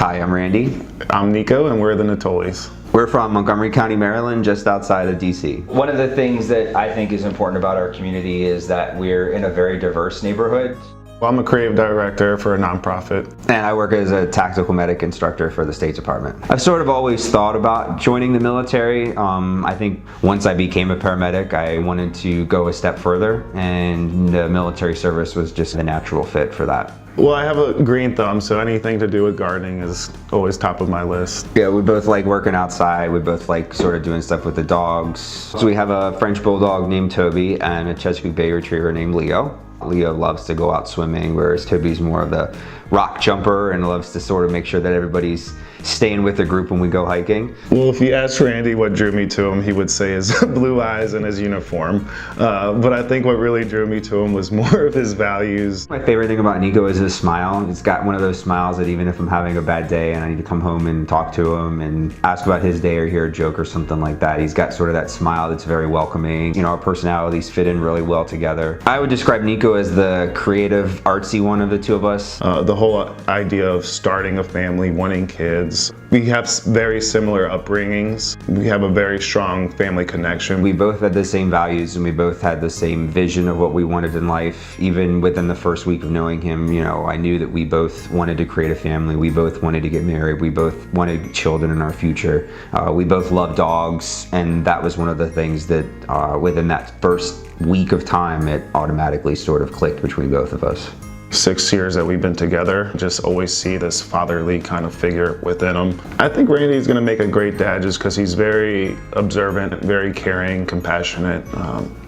Hi, I'm Randy. I'm Nico, and we're the Nittolis. We're from Montgomery County, Maryland, just outside of DC. One of the things that I think is important about our community is that we're in a very diverse neighborhood. Well, I'm a creative director for a nonprofit. And I work as a tactical medic instructor for the State Department. I've sort of always thought about joining the military. I think once I became a paramedic, I wanted to go a step further, and the military service was just a natural fit for that. Well, I have a green thumb, so anything to do with gardening is always top of my list. Yeah, we both like working outside. We both like sort of doing stuff with the dogs. So we have a French Bulldog named Toby and a Chesapeake Bay Retriever named Leo. Leo loves to go out swimming, whereas Toby's more of the rock jumper and loves to sort of make sure that everybody's staying with the group when we go hiking. Well, if you ask Randy what drew me to him, he would say his blue eyes and his uniform. But I think what really drew me to him was more of his values. My favorite thing about Nico is his smile. He's got one of those smiles that even if I'm having a bad day and I need to come home and talk to him and ask about his day or hear a joke or something like that, he's got sort of that smile that's very welcoming. You know, our personalities fit in really well together. I would describe Nico as the creative, artsy one of the two of us. The whole idea of starting a family, wanting kids. We have very similar upbringings. We have a very strong family connection. We both had the same values and we both had the same vision of what we wanted in life. Even within the first week of knowing him, you know, I knew that we both wanted to create a family. We both wanted to get married. We both wanted children in our future. We both love dogs, and that was one of the things that within that first week of time, it automatically sort of clicked between both of us. 6 years that we've been together, just always see this fatherly kind of figure within him. I think Randy's gonna make a great dad just because he's very observant, very caring, compassionate,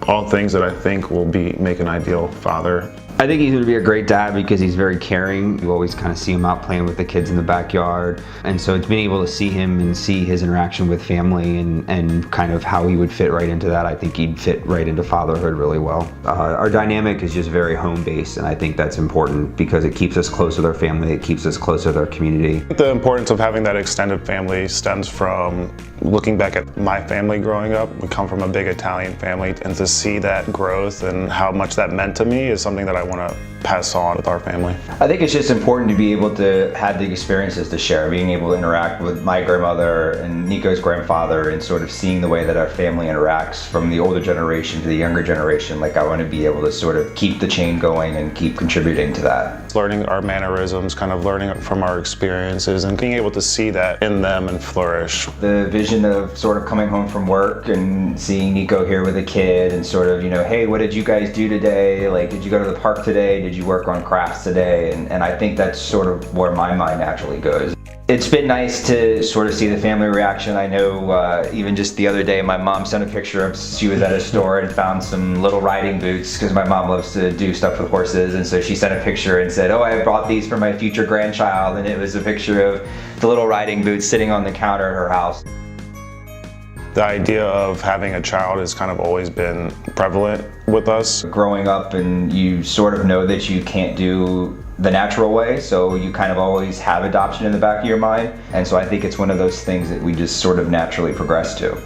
all things that I think will make an ideal father. I think he's going to be a great dad because he's very caring. You always kind of see him out playing with the kids in the backyard. And so it's being able to see him and see his interaction with family and kind of how he would fit right into that. I think he'd fit right into fatherhood really well. Our dynamic is just very home-based, and I think that's important because it keeps us close with our family, it keeps us close with our community. The importance of having that extended family stems from looking back at my family growing up. We come from a big Italian family, and to see that growth and how much that meant to me is something that I want to pass on with our family. I think it's just important to be able to have the experiences to share, being able to interact with my grandmother and Nico's grandfather and sort of seeing the way that our family interacts from the older generation to the younger generation. Like, I want to be able to sort of keep the chain going and keep contributing to that. Learning our mannerisms, kind of learning from our experiences and being able to see that in them and flourish. The vision of sort of coming home from work and seeing Nico here with a kid and sort of, you know, hey, what did you guys do today? Like, did you go to the park today? Did you work on crafts today? And I think that's sort of where my mind naturally goes. It's been nice to sort of see the family reaction. I know even just the other day, my mom sent a picture of, she was at a store and found some little riding boots because my mom loves to do stuff with horses, and so she sent a picture and said, oh, I brought these for my future grandchild, and it was a picture of the little riding boots sitting on the counter at her house. The idea of having a child has kind of always been prevalent with us. Growing up, and you sort of know that you can't do the natural way, so you kind of always have adoption in the back of your mind. And so I think it's one of those things that we just sort of naturally progress to.